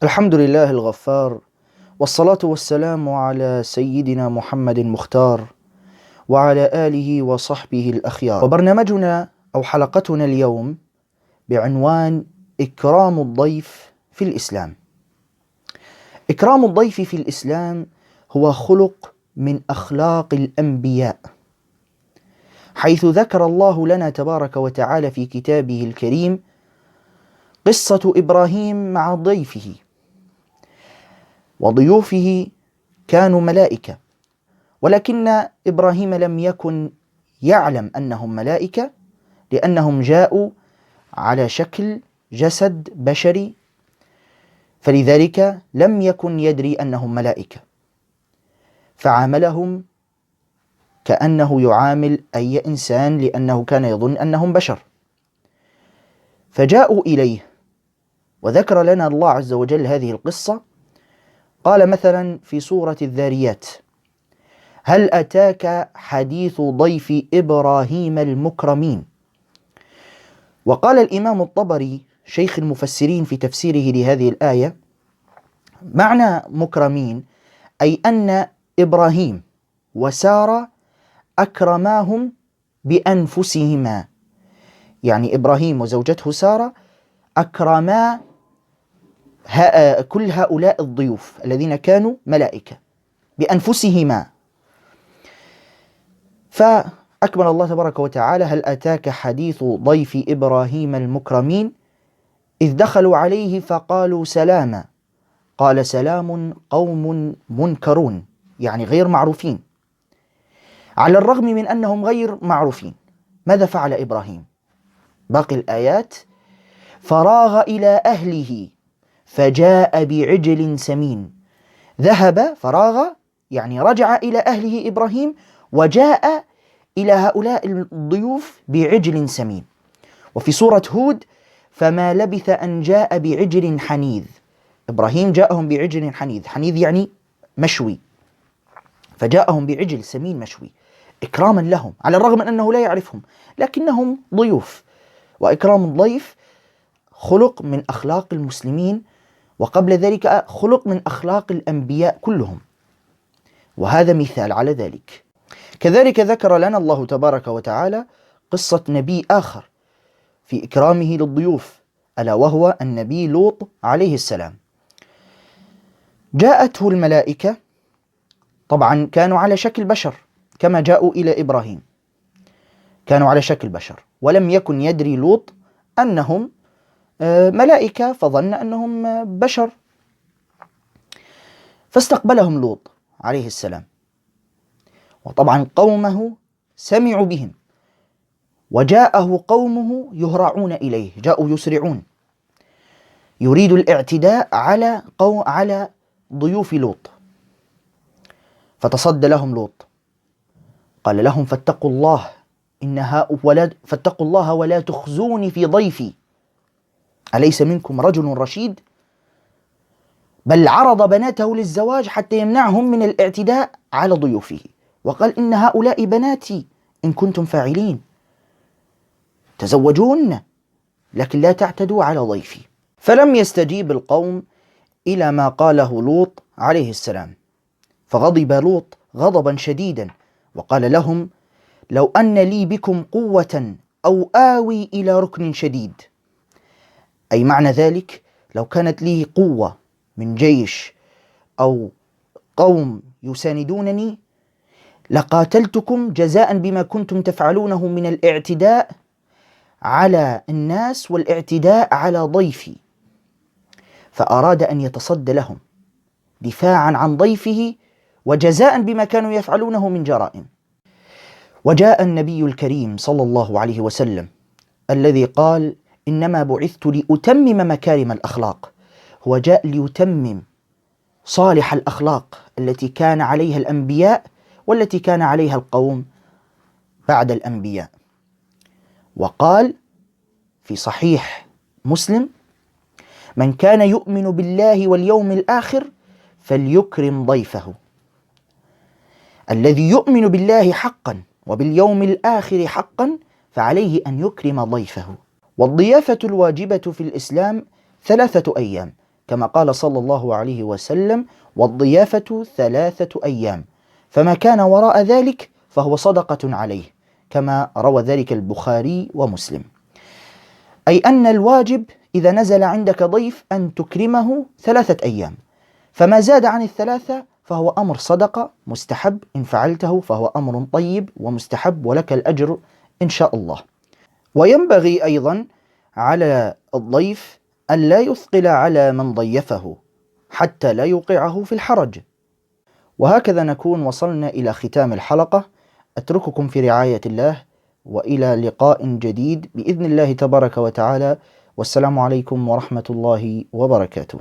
الحمد لله الغفار، والصلاة والسلام على سيدنا محمد المختار وعلى آله وصحبه الأخيار. وبرنامجنا أو حلقتنا اليوم بعنوان إكرام الضيف في الإسلام. إكرام الضيف في الإسلام هو خلق من أخلاق الأنبياء، حيث ذكر الله لنا تبارك وتعالى في كتابه الكريم قصة إبراهيم مع ضيفه، وضيوفه كانوا ملائكة، ولكن إبراهيم لم يكن يعلم أنهم ملائكة، لأنهم جاءوا على شكل جسد بشري، فلذلك لم يكن يدري أنهم ملائكة، فعاملهم كأنه يعامل أي إنسان، لأنه كان يظن أنهم بشر. فجاءوا إليه وذكر لنا الله عز وجل هذه القصة. قال مثلا في سورة الذاريات: هل أتاك حديث ضيف إبراهيم المكرمين؟ وقال الإمام الطبري شيخ المفسرين في تفسيره لهذه الآية: معنى مكرمين أي أن إبراهيم وسارة أكرماهم بأنفسهما، يعني إبراهيم وزوجته سارة أكرما كل هؤلاء الضيوف الذين كانوا ملائكة بأنفسهما. فأكمل الله تبارك وتعالى: هل أتاك حديث ضيف إبراهيم المكرمين إذ دخلوا عليه فقالوا سلاما قال سلام قوم منكرون، يعني غير معروفين. على الرغم من أنهم غير معروفين، ماذا فعل إبراهيم؟ باقي الآيات: فراغ إلى أهله فجاء بعجل سمين. ذهب، فراغ يعني رجع إلى أهله إبراهيم، وجاء إلى هؤلاء الضيوف بعجل سمين. وفي سورة هود: فما لبث أن جاء بعجل حنيذ. إبراهيم جاءهم بعجل حنيذ، حنيذ يعني مشوي، فجاءهم بعجل سمين مشوي إكراما لهم، على الرغم من أنه لا يعرفهم، لكنهم ضيوف. وإكرام الضيف خلق من أخلاق المسلمين، وقبل ذلك خلق من أخلاق الأنبياء كلهم، وهذا مثال على ذلك. كذلك ذكر لنا الله تبارك وتعالى قصة نبي آخر في إكرامه للضيوف، ألا وهو النبي لوط عليه السلام. جاءته الملائكة، طبعا كانوا على شكل بشر كما جاءوا إلى إبراهيم، كانوا على شكل بشر، ولم يكن يدري لوط أنهم ملائكة، فظن أنهم بشر. فاستقبلهم لوط عليه السلام، وطبعا قومه سمعوا بهم، وجاءه قومه يهرعون إليه، جاءوا يسرعون، يريد الاعتداء على ضيوف لوط. فتصدى لهم لوط، قال لهم: فاتقوا الله ولا تخزوني في ضيفي، أليس منكم رجل رشيد؟ بل عرض بناته للزواج حتى يمنعهم من الاعتداء على ضيوفه، وقال: إن هؤلاء بناتي إن كنتم فاعلين، تزوجون لكن لا تعتدوا على ضيفي. فلم يستجيب القوم إلى ما قاله لوط عليه السلام، فغضب لوط غضبا شديدا وقال لهم: لو أن لي بكم قوة أو آوي إلى ركن شديد. أي معنى ذلك: لو كانت لي قوة من جيش أو قوم يساندونني لقاتلتكم جزاء بما كنتم تفعلونه من الاعتداء على الناس والاعتداء على ضيفي. فأراد أن يتصدى لهم دفاعا عن ضيفه وجزاء بما كانوا يفعلونه من جرائم. وجاء النبي الكريم صلى الله عليه وسلم الذي قال: إنما بعثت لأتمم مكارم الأخلاق. هو جاء ليتمم صالح الأخلاق التي كان عليها الأنبياء والتي كان عليها القوم بعد الأنبياء. وقال في صحيح مسلم: من كان يؤمن بالله واليوم الآخر فليكرم ضيفه. الذي يؤمن بالله حقا وباليوم الآخر حقا فعليه أن يكرم ضيفه. والضيافة الواجبة في الإسلام 3 أيام: كما قال صلى الله عليه وسلم: والضيافة 3 أيام، فما كان وراء ذلك فهو صدقة عليه، كما روى ذلك البخاري ومسلم. أي أن الواجب إذا نزل عندك ضيف أن تكرمه 3 أيام، فما زاد عن ال3 فهو أمر صدقة مستحب، إن فعلته فهو أمر طيب ومستحب ولك الأجر إن شاء الله. وينبغي أيضا على الضيف أن لا يثقل على من ضيفه حتى لا يوقعه في الحرج. وهكذا نكون وصلنا إلى ختام الحلقة. أترككم في رعاية الله، وإلى لقاء جديد بإذن الله تبارك وتعالى، والسلام عليكم ورحمة الله وبركاته.